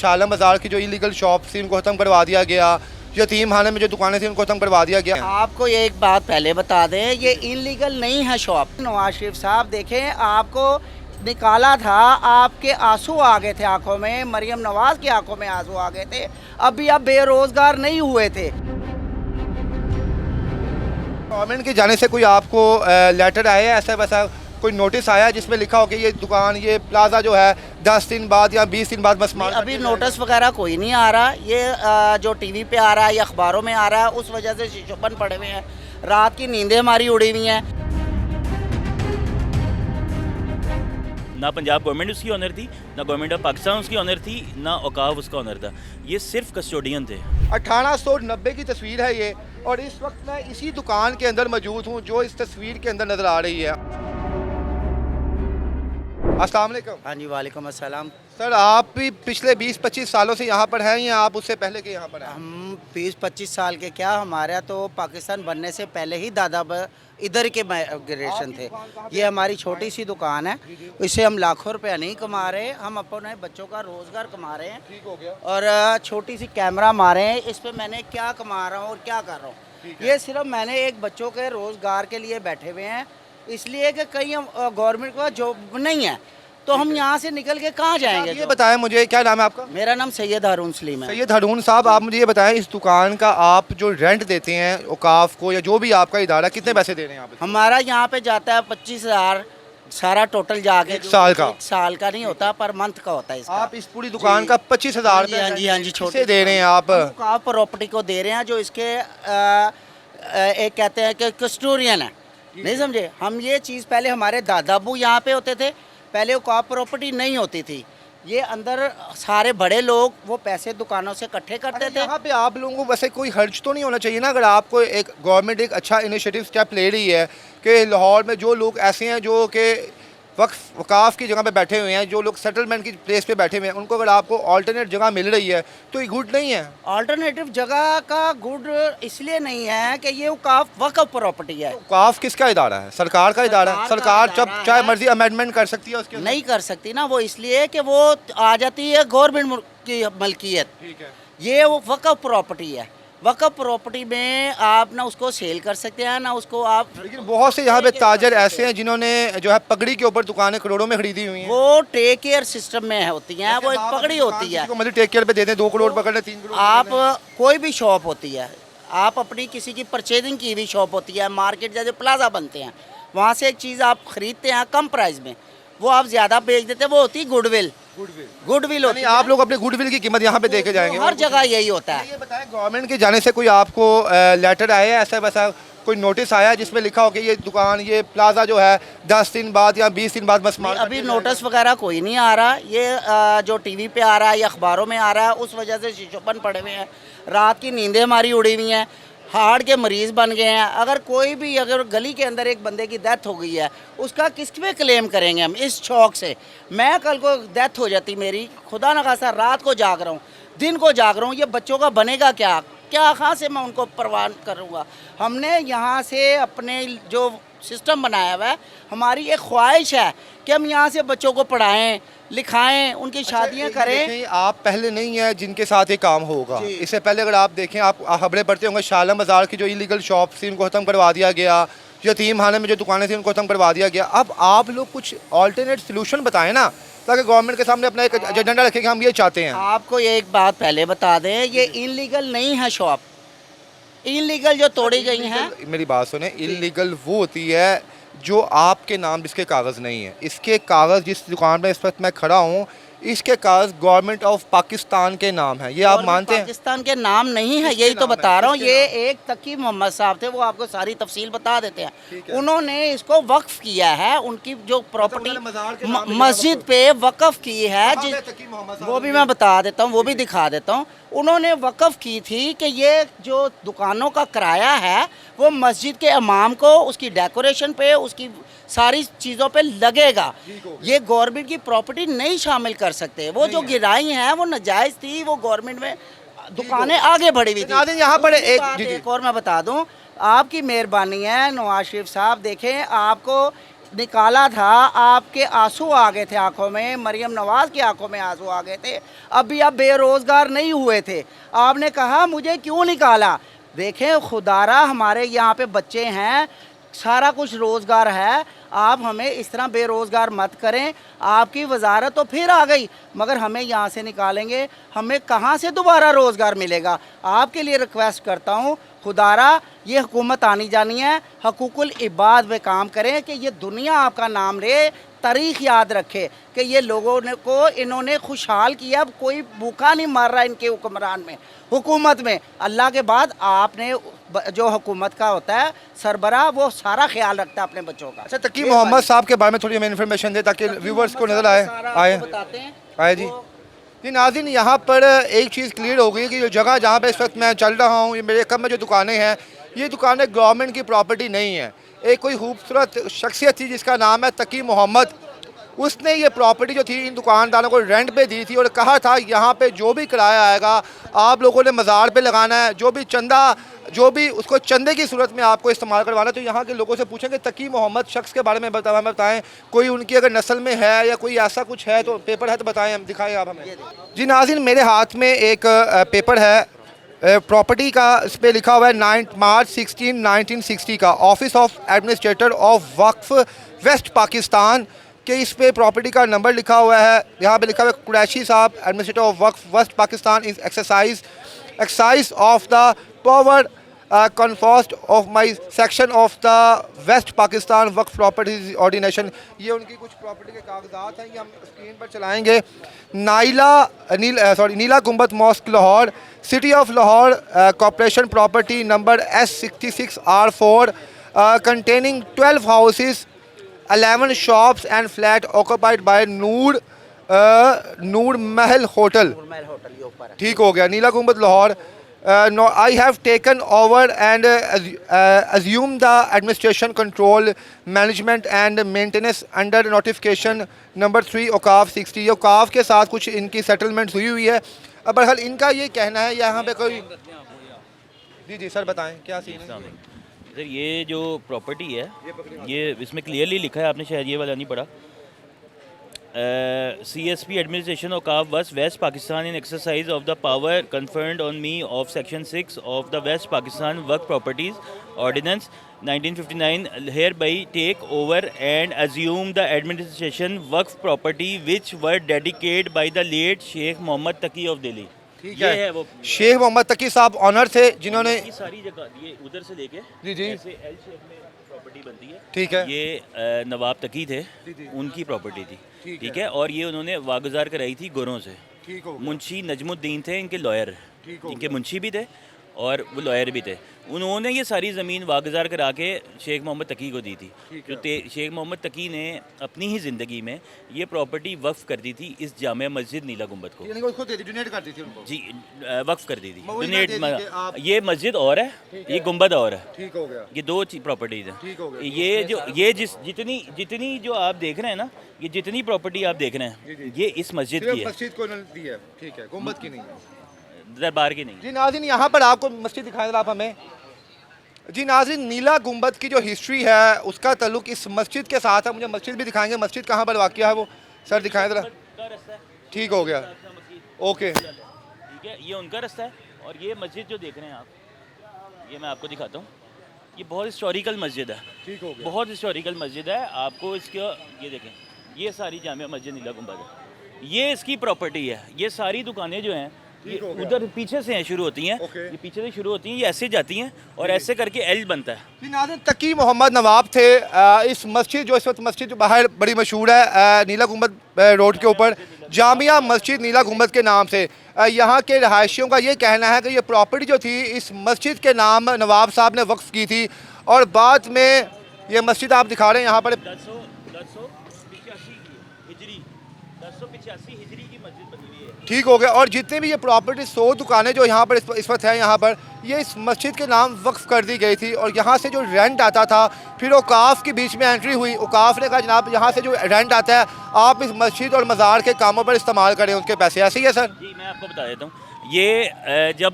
शालम बाज़ार की जो इलीगल शॉप थी उनको ख़त्म करवा दिया गया, यतीम खाने में जो दुकानें थी उनको ख़त्म करवा दिया गया। आपको ये एक बात पहले बता दें, ये इनलीगल नहीं है शॉप। नवाज शरीफ साहब देखें, आपको निकाला था, आपके आंसू आ गए थे आंखों में, मरियम नवाज की आंखों में आंसू आ गए थे, अभी आप बेरोजगार नहीं हुए थे। गवर्नमेंट की जाने से कोई आपको लेटर आया है, ऐसा वैसा कोई नोटिस आया है जिसमें लिखा हो कि ये दुकान, ये प्लाजा जो है 10 दिन बाद या 20 दिन बाद बस मार अभी नोटिस वगैरह कोई नहीं आ रहा, ये जो टीवी पे आ रहा है या अखबारों में आ रहा है, उस वजह से शीशे बंद पड़े हुए हैं, रात की नींदें हमारी उड़ी हुई हैं। ना पंजाब गवर्नमेंट उसकी ऑनर थी, ना गवर्नमेंट ऑफ पाकिस्तान उसकी ऑनर थी, ना औकाफ उसका ऑनर था, ये सिर्फ कस्टोडियन थे। 1890 की तस्वीर है ये, और इस वक्त मैं इसी दुकान के अंदर मौजूद हूँ जो इस तस्वीर के अंदर नज़र आ रही है। अस्सलाम वालेकुम। हाँ जी, वालेकुम अस्सलाम। सर, आप भी पिछले 20-25 सालों से यहाँ पर हैं या आप उससे पहले के यहाँ पर हैं? हम 20-25 साल के क्या, हमारा तो पाकिस्तान बनने से पहले ही इधर के माइग्रेशन थे। ये हमारी छोटी सी दुकान है, इससे हम लाखों रुपया नहीं कमा रहे, हम अपने बच्चों का रोज़गार कमा रहे हैं। ठीक हो गया। और छोटी सी कैमरा मारे हैं, इस पे मैंने क्या कमा रहा हूँ और क्या कर रहा हूँ, ये सिर्फ मैंने एक बच्चों के रोज़गार के लिए बैठे हुए हैं, इसलिए कि कहीं गवर्नमेंट का जॉब नहीं है तो हम यहाँ से निकल के कहाँ जाएंगे। ये बताएं मुझे, क्या नाम है आपका? मेरा नाम सैयद हारून सलीम है। सैयद हारून साहब, आप मुझे ये बताएं, इस दुकान का आप जो रेंट देते हैं औकाफ को या जो भी आपका इदारा, कितने पैसे दे रहे हैं आप? हमारा यहाँ पे जाता है 25,000 सारा टोटल जाके। एक साल का? एक साल का नहीं होता, पर मंथ का होता है इसका। आप इस पूरी दुकान का 25,000 हाँ जी, हाँ जी, छोटे दे रहे हैं आप? आप प्रॉपर्टी को दे रहे हैं जो इसके एक कहते हैं कि कस्टोडियन है, नहीं समझे। हम ये चीज़ पहले हमारे दादा अबू यहाँ पे होते थे, पहले वो कॉप प्रॉपर्टी नहीं होती थी, ये अंदर सारे बड़े लोग वो पैसे दुकानों से इकट्ठे करते थे। यहाँ पे आप लोगों को वैसे कोई खर्च तो नहीं होना चाहिए ना, अगर आपको एक गवर्नमेंट एक अच्छा इनिशिएटिव स्टेप ले रही है कि लाहौर में जो लोग ऐसे हैं जो कि वकाफ की जगह पे बैठे हुए हैं, जो लोग सेटलमेंट की प्लेस पे बैठे हुए हैं, उनको अगर आपको ऑल्टरनेट जगह मिल रही है तो ये गुड नहीं है? ऑल्टरनेटिव जगह का गुड इसलिए नहीं है कि ये वक्फ प्रॉपर्टी है। वकाफ किसका इदारा है? सरकार का इदारा है। सरकार जब चाहे मर्जी अमेंडमेंट कर सकती है उसके अंदर। नहीं कर सकती ना, वो इसलिए कि वो आ जाती है गवर्नमेंट की मलकियत। ठीक है। ये वो वक्फ प्रॉपर्टी है, वक्फ प्रॉपर्टी में आप ना उसको सेल कर सकते हैं ना उसको आप। लेकिन बहुत से यहाँ पे ताजर ऐसे हैं जिन्होंने जो है पगड़ी के ऊपर दुकानें करोड़ों में खरीदी हुई हैं। वो टेक केयर सिस्टम में होती हैं, वो एक पगड़ी होती है। मतलब टेक केयर पे देते हैं 2 करोड़ पकड़ ले, 3 करोड़। आप कोई भी शॉप होती है, आप अपनी किसी की परचेजिंग की हुई शॉप होती है, मार्केट जैसे प्लाजा बनते हैं, वहाँ से एक चीज़ आप खरीदते हैं कम प्राइस में, वो आप ज़्यादा बेच देते हैं, वो होती है गुडविल। गुडविल होती है। आप लोग अपने गुडविल की कीमत यहाँ पे देके जाएंगे? हर जगह यही होता है। ये बताएं, गवर्नमेंट के जाने से कोई आपको लेटर आया है, ऐसा वैसा कोई नोटिस आया है जिसमें लिखा हो कि ये दुकान, ये प्लाजा जो है 10 दिन बाद या 20 दिन बाद बस मार? अभी नोटिस वगैरह कोई नहीं आ रहा, ये जो टीवी पे आ रहा है या अखबारों में आ रहा है, उस वजह से शीशे बंद पड़े हुए हैं, रात की नींदें हमारी उड़ी हुई हैं, हार्ट के मरीज़ बन गए हैं। अगर कोई भी, अगर गली के अंदर एक बंदे की डेथ हो गई है, उसका किस पे क्लेम करेंगे हम? इस शौक से मैं कल को डेथ हो जाती मेरी, खुदा न खासा रात को जाग रहा हूँ, दिन को जाग रहा हूँ, ये बच्चों का बनेगा क्या? कहाँ से मैं उनको परवान करूँगा? हमने यहाँ से अपने जो सिस्टम बनाया हुआ है, हमारी एक ख्वाहिश है कि हम यहाँ से बच्चों को पढ़ाएं, लिखाएं, उनकी शादियाँ करें। आप पहले नहीं है जिनके साथ ये काम होगा। इससे पहले अगर आप देखें, आप खबरें पढ़ते होंगे, शालम बाज़ार की जो इलीगल शॉप थी उनको ख़त्म करवा दिया गया, यतीम खाने में जो दुकानें थी उनको ख़त्म करवा दिया गया। अब आप लोग कुछ ऑल्टरनेट सोल्यूशन बताएं ना, ताकि गवर्नमेंट के सामने अपना एक एजेंडा रखें कि हम ये चाहते हैं। आपको ये एक बात पहले बता दें, ये इनलीगल नहीं है शॉप, इनलीगल जो तोड़ी गई हैं। मेरी बात सुने, इलीगल वो होती है जो आपके नाम जिसके कागज़ नहीं है। इसके कागज़, जिस दुकान में इस वक्त मैं खड़ा हूँ, इसके कागज़ गवर्नमेंट ऑफ पाकिस्तान के नाम है, ये आप मानते हैं? पाकिस्तान के नाम नहीं है, यही तो बता रहा हूँ। ये एक तकी मोहम्मद साहब थे, वो आपको सारी तफसील बता देते हैं। उन्होंने इसको वक्फ किया है, उनकी जो प्रॉपर्टी मस्जिद पे वक्फ की है, वो भी मैं बता देता हूँ, वो भी दिखा देता हूँ। उन्होंने वक्फ की थी कि ये जो दुकानों का किराया है वो मस्जिद के इमाम को उसकी डेकोरेशन पे, उसकी सारी चीज़ों पे लगेगा। ये गवर्नमेंट की प्रॉपर्टी नहीं शामिल कर सकते। वो जो गिराई हैं वो नाजायज़ थी, वो गवर्नमेंट में दुकानें आगे बढ़ी हुई थी। यहाँ पर एक और मैं बता दूं, आपकी मेहरबानी है नवाज शरीफ साहब, देखें आपको निकाला था, आपके आंसू आ गए थे आंखों में, मरियम नवाज की आंखों में आंसू आ गए थे, अभी आप बेरोज़गार नहीं हुए थे, आपने कहा मुझे क्यों निकाला। देखें खुदारा, हमारे यहाँ पे बच्चे हैं, सारा कुछ रोज़गार है, आप हमें इस तरह बेरोज़गार मत करें। आपकी वजारत तो फिर आ गई, मगर हमें यहाँ से निकालेंगे, हमें कहाँ से दोबारा रोज़गार मिलेगा। आपके लिए रिक्वेस्ट करता हूँ, खुदारा ये हुकूमत आनी जानी है, हकूकुल इबाद पे काम करें कि ये दुनिया आपका नाम ले, तारीख़ याद रखे कि ये लोगों ने को इन्होंने खुशहाल किया। अब कोई भूखा नहीं मर रहा इनके हुक्मरान में, हुकूमत में। अल्लाह के बाद आपने जो हुकूमत का होता है सरबरा, वो सारा ख्याल रखता है अपने बच्चों का। अच्छा, तकी मोहम्मद साहब के बारे में थोड़ी हमें इन्फॉर्मेशन दे ताकि व्यूवर्स को नज़र आए बताते हैं। आए जी जी नाज़रीन, यहाँ पर एक चीज़ क्लियर हो गई कि जो जगह जहाँ पे इस वक्त मैं चल रहा हूँ, ये मेरे कम में जो दुकानें हैं, ये दुकानें गवर्नमेंट की प्रॉपर्टी नहीं है। एक कोई खूबसूरत शख्सियत थी जिसका नाम है तकी मोहम्मद, उसने ये प्रॉपर्टी जो थी इन दुकानदारों को रेंट पे दी थी और कहा था यहाँ पे जो भी किराया आएगा आप लोगों ने मज़ार पे लगाना है, जो भी चंदा, जो भी उसको चंदे की सूरत में आपको इस्तेमाल करवाना है। तो यहाँ के लोगों से पूछेंगे तकी मोहम्मद शख्स के बारे में बताएं, कोई उनकी अगर नस्ल में है या कोई ऐसा कुछ है तो पेपर है तो बताएं, हम दिखाएं आप हमें। जी नाज़रीन, मेरे हाथ में एक पेपर है प्रॉपर्टी का, इस पर लिखा हुआ है 9 मार्च 16 1960 का, office of administrator of Waqf West Pakistan के इस पे प्रॉपर्टी का नंबर लिखा हुआ है। यहाँ पे लिखा हुआ है कुरैशी साहब administrator of Waqf West Pakistan is exercise of the power conferred of my section of the West Pakistan waqf properties ordination. ये उनकी कुछ प्रॉपर्टी के कागजात हैं, ये हम स्क्रीन पर चलाएँगे। Neela Gumbad mosque Lahore, city of Lahore corporation property number S66R4 containing 12 houses, 11 shops and flat occupied by Noor Mahal Hotel। ठीक हो गया, नीला गुंबद Lahore. I have taken over and assumed the administration, control, management and maintenance under notification number 3 औकाफ 60। औकाफ के साथ कुछ इनकी settlements हुई है। अब बहरहाल इनका ये कहना है यहाँ पे कोई, जी सर बताएं क्या सीन है। सर ये जो प्रॉपर्टी है, ये इसमें क्लियरली लिखा है, आपने शायद ये वाला नहीं पढ़ा, CSP administration Auqaf West Pakistan in exercise of the power conferred on me of section 6 of the West Pakistan waqf properties ordinance 1959 hereby take over and assume the administration waqf property which were dedicate by the late Sheikh Mohammad Taqi of Delhi. ठीक है वो शेख मोहम्मद तकी साहब honour थे जिन्होंने ये सारी जगह, ये उधर से लेके जी ऐसे एल शेप में प्रॉपर्टी बनती है। ठीक है, ये नवाब तकी थे, उनकी प्रॉपर्टी थी। ठीक है, और ये उन्होंने वागुजार कराई थी गोरों से। ठीक हो, मुंशी नजमुद्दीन थे इनके लॉयर, इनके मुंशी भी थे और वो लॉयर भी थे। उन्होंने ये सारी ज़मीन वागुजार करा के शेख मोहम्मद तकी को दी थी। जो शेख मोहम्मद तकी ने अपनी ही ज़िंदगी में ये प्रॉपर्टी वक्फ कर दी थी इस जामे मस्जिद नीला गुंबद को। यानी उसको डोनेट कर दी थी उनको। जी वक्फ कर दी थी, डोनेट। ये मस्जिद और है, ये गुंबद और है। ठीक हो गया, ये दो प्रॉपर्टीज हैं। ठीक हो गया। ये जो ये जितनी जो आप देख रहे हैं ना, ये जितनी प्रॉपर्टी आप देख रहे हैं ये इस मस्जिद की है, मस्जिद को दी है। ठीक है, गुंबद की नहीं है, दरबार की नहीं। जी नाज़रीन, यहाँ पर आपको मस्जिद दिखाएं आप हमें। जी नाज़रीन, नीला गुंबद की जो हिस्ट्री है उसका ताल्लुक इस मस्जिद के साथ है। मुझे मस्जिद भी दिखाएंगे, मस्जिद कहाँ पर वाक़या है वो सर दिखाएं ज़रा। ठीक हो गया, ओके। ठीक है, ये उनका रास्ता है और ये मस्जिद जो देख रहे हैं आप, ये मैं आपको दिखाता हूँ। ये बहुत हिस्टोरिकल मस्जिद है। ठीक हो गया, बहुत हिस्टोरिकल मस्जिद है। आपको इसका ये देखें, ये सारी जामिया मस्जिद नीला गुंबद है, ये इसकी प्रॉपर्टी है। ये सारी दुकानें जो हैं ये उधर पीछे से हैं, शुरू होती हैं। ये पीछे से शुरू होती हैं, ये ऐसे जाती हैं और ऐसे करके एल बनता है। जी नाज़रीन, तकी मोहम्मद नवाब थे। इस मस्जिद जो इस वक्त मस्जिद बाहर बड़ी मशहूर है नीला गुंबद रोड के ऊपर, जामिया मस्जिद नीला गुंबद के नाम से। यहाँ के रहायशियों का ये कहना है कि ये प्रॉपर्टी जो थी इस मस्जिद के नाम नवाब साहब ने वक्फ की थी और बाद में ये मस्जिद आप दिखा रहे हैं यहाँ पर 1085 हिजरी की मस्जिद बनी हुई है। ठीक हो गया, और जितने भी ये प्रॉपर्टी 100 दुकानें जो यहाँ पर इस वक्त हैं यहाँ पर, ये इस मस्जिद के नाम वक्फ कर दी गई थी। और यहाँ से जो रेंट आता था, फिर औकाफ के बीच में एंट्री हुई। औकाफ ने कहा जनाब यहाँ से जो रेंट आता है आप इस मस्जिद और मज़ार के कामों पर इस्तेमाल करें, उनके पैसे। ऐसे ही है सर? जी मैं आपको बता देता हूँ। ये जब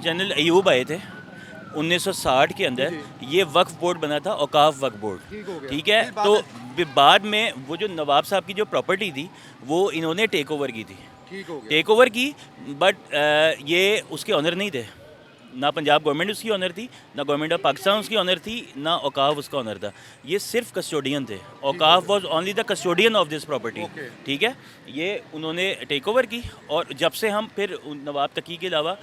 जनरल अयूब आए थे 1960 के अंदर, ये वक्फ बोर्ड बना था, औकाफ वक्फ बोर्ड। ठीक है, तो बाद में वो जो नवाब साहब की जो प्रॉपर्टी थी वो इन्होंने टेक ओवर की थी, ठीक हो गया। टेक ओवर की, बट ये उसके ऑनर नहीं थे। ना पंजाब गवर्नमेंट उसकी ऑनर थी, ना गवर्नमेंट ऑफ पाकिस्तान उसकी ऑनर थी, ना औकाफ उसका ऑनर था। ये सिर्फ कस्टोडियन थे। Auqaf was only the custodian of this property. ठीक है, ये उन्होंने टेक ओवर की, और जब से हम फिर नवाब तकी के अलावा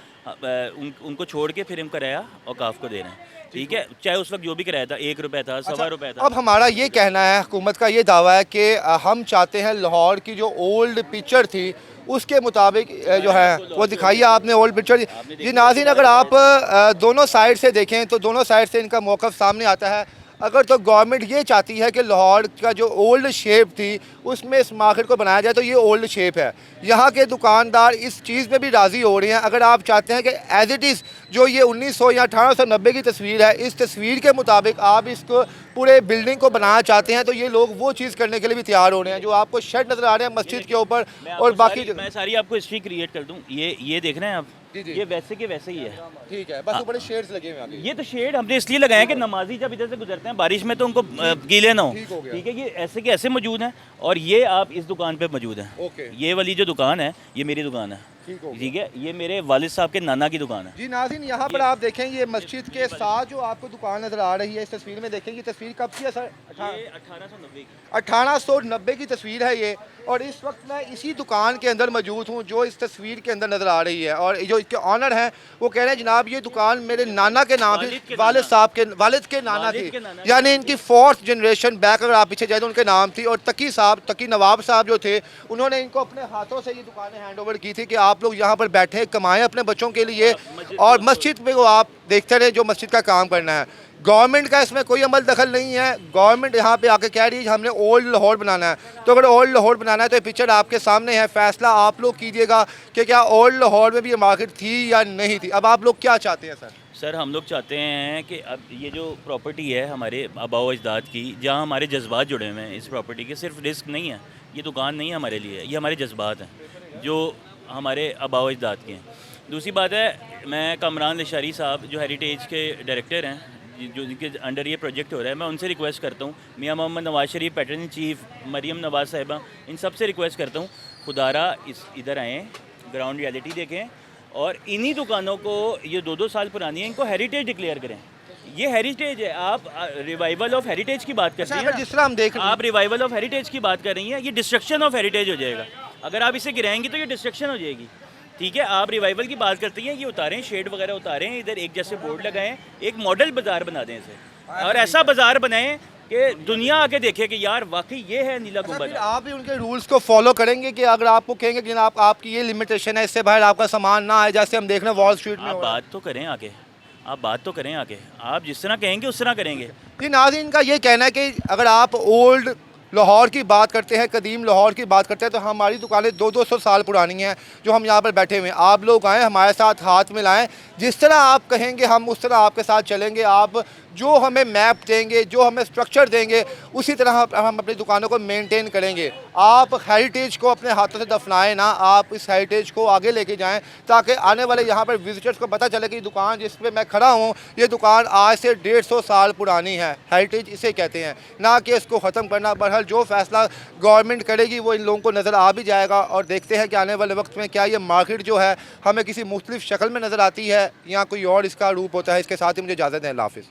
उनको छोड़ के फिर हम किराया औकाफ को दे रहे हैं। ठीक है, चाहे उस वक्त जो भी किराया था, 1 रुपये था, 1.25 रुपये था। अब हमारा ये कहना है, हुकूमत का ये दावा है कि हम चाहते हैं लाहौर की जो ओल्ड पिक्चर थी उसके मुताबिक जो है वो दिखाइए आपने ओल्ड पिक्चर। जी नाज़रीन, अगर आप दोनों साइड से देखें तो दोनों साइड से इनका मौक़िफ़ सामने आता है। अगर तो गवर्नमेंट ये चाहती है कि लाहौर का जो ओल्ड शेप थी उसमें इस मार्केट को बनाया जाए तो ये ओल्ड शेप है। यहाँ के दुकानदार इस चीज़ में भी राज़ी हो रहे हैं। अगर आप चाहते हैं कि एज़ इट इज़ जो ये 1900 या 1890 की तस्वीर है, इस तस्वीर के मुताबिक आप इसको पूरे बिल्डिंग को बनाना चाहते हैं तो ये लोग वो चीज़ करने के लिए भी तैयार हो रहे हैं। जो आपको शेड नज़र आ रहे हैं मस्जिद के ऊपर और बाकी मैं सारी आपको हिस्ट्री क्रिएट कर दूँ। ये देख रहे हैं आप, ये वैसे के वैसे ही है। ठीक है, बस ऊपर शेड्स लगे हुए हैं। ये तो शेड हमने इसलिए लगाए हैं कि नमाजी जब इधर से गुजरते हैं बारिश में तो उनको गीले ना हो। ठीक है, ये ऐसे के ऐसे मौजूद हैं, और ये आप इस दुकान पे मौजूद हैं। ये वाली जो दुकान है ये मेरी दुकान है। ठीक है, ये मेरे वालिद साहब के नाना की दुकान है। जी नाज़रीन, यहाँ पर आप देखें ये मस्जिद के साथ जो आपको दुकान नज़र आ रही है, इस तस्वीर में देखें, ये तस्वीर कब की है सर? 1890 की तस्वीर है ये। और इस वक्त मैं इसी दुकान के अंदर मौजूद हूँ जो इस तस्वीर के अंदर नज़र आ रही है। और जो इसके ऑनर हैं वो कह रहे हैं जनाब ये दुकान मेरे नाना के नाम थी, वालिद साहब के वालिद के नाना थी, यानी इनकी 4th जनरेशन बैक अगर आप पीछे जाए तो उनके नाम थी। और तकी नवाब साहब जो थे उन्होंने इनको अपने हाथों से ये दुकानें हैंड ओवर की थी कि आप लोग यहाँ पर बैठे कमाएं अपने बच्चों के लिए, और मस्जिद में वो आप देखते रहे जो मस्जिद का काम करना है। गवर्नमेंट का इसमें कोई अमल दखल नहीं है। गवर्नमेंट यहाँ पे आके कह रही है हमने ओल्ड लाहौर बनाना है, तो अगर ओल्ड लाहौर बनाना है तो ये पिक्चर आपके सामने है, फैसला आप लोग कीजिएगा कि क्या ओल्ड लाहौर में भी ये मार्केट थी या नहीं थी। अब आप लोग क्या चाहते हैं सर? सर हम लोग चाहते हैं कि अब ये जो प्रॉपर्टी है हमारे आबाओ अजदाद की, जहाँ हमारे जज्बात जुड़े हुए हैं इस प्रॉपर्टी के, सिर्फ रिस्क नहीं है, ये दुकान नहीं है हमारे लिए, ये हमारे जज्बात हैं जो हमारे आबाओ अजदाद के हैं। दूसरी बात है, मैं कामरान लशारी साहब जो हेरिटेज के डायरेक्टर हैं, जो जिनके अंडर ये प्रोजेक्ट हो रहा है, मैं उनसे रिक्वेस्ट करता हूँ, मियाँ मोहम्मद नवाज शरीफ पैटर्न चीफ, मरीम नवाज साहिबा, इन सब से रिक्वेस्ट करता हूँ खुदारा इधर आएँ, ग्राउंड रियलिटी देखें, और इन्हीं दुकानों को, ये 2-2 साल पुरानी है, इनको हेरिटेज डिक्लेयर करें। ये हेरिटेज है। आप रिवाइवल ऑफ हेरिटेज की बात करते हैं, जिस तरह हम देख रहे हैं, आप रिवाइवल ऑफ हेरिटेज की बात कर रही हैं, ये डिस्ट्रक्शन ऑफ हेरिटेज हो जाएगा। अगर आप इसे गिराएंगी तो ये डिस्ट्रक्शन हो जाएगी। ठीक है, आप रिवाइवल की बात करती हैं, ये उतारें, शेड वगैरह उतारें, इधर एक जैसे बोर्ड लगाएं, एक मॉडल बाज़ार बना दें इसे, और ऐसा बाज़ार बनाएं कि दुनिया आके देखे कि यार वाकई ये है नीला गुंबद। आप भी उनके रूल्स को फॉलो करेंगे कि अगर आपको कहेंगे कि आपकी ये लिमिटेशन है, इससे बाहर आपका सामान ना आए, जैसे हम देख रहे हैं वॉल स्ट्रीट में। आप बात तो करें आके, आप बात तो करें आके, आप जिस तरह कहेंगे उस तरह करेंगे। जी नाज़रीन, का ये कहना है कि अगर आप ओल्ड लाहौर की बात करते हैं, कदीम लाहौर की बात करते हैं, तो हमारी दुकानें 200-200 साल पुरानी हैं जो हम यहाँ पर बैठे हुए हैं। आप लोग आएँ, हमारे साथ हाथ मिलाएं, जिस तरह आप कहेंगे हम उस तरह आपके साथ चलेंगे। आप जो हमें मैप देंगे, जो हमें स्ट्रक्चर देंगे, उसी तरह हम अपनी दुकानों को मेंटेन करेंगे। आप हेरिटेज को अपने हाथों से दफनाएं ना, आप इस हेरिटेज को आगे लेके जाएं ताकि आने वाले यहाँ पर विजिटर्स को पता चले कि दुकान जिस पे मैं खड़ा हूँ ये दुकान आज से 150 साल पुरानी है। हेरिटेज इसे कहते हैं, ना कि इसको ख़त्म करना। बहरहाल जो फैसला गवर्नमेंट करेगी वो इन लोगों को नज़र आ भी जाएगा, और देखते हैं कि आने वाले वक्त में क्या ये मार्केट जो है हमें किसी मुख्तलिफ शक्ल में नज़र आती है या कोई और इसका रूप होता है। इसके साथ ही मुझे इजाज़त है, अल्लाह हाफ़िज़।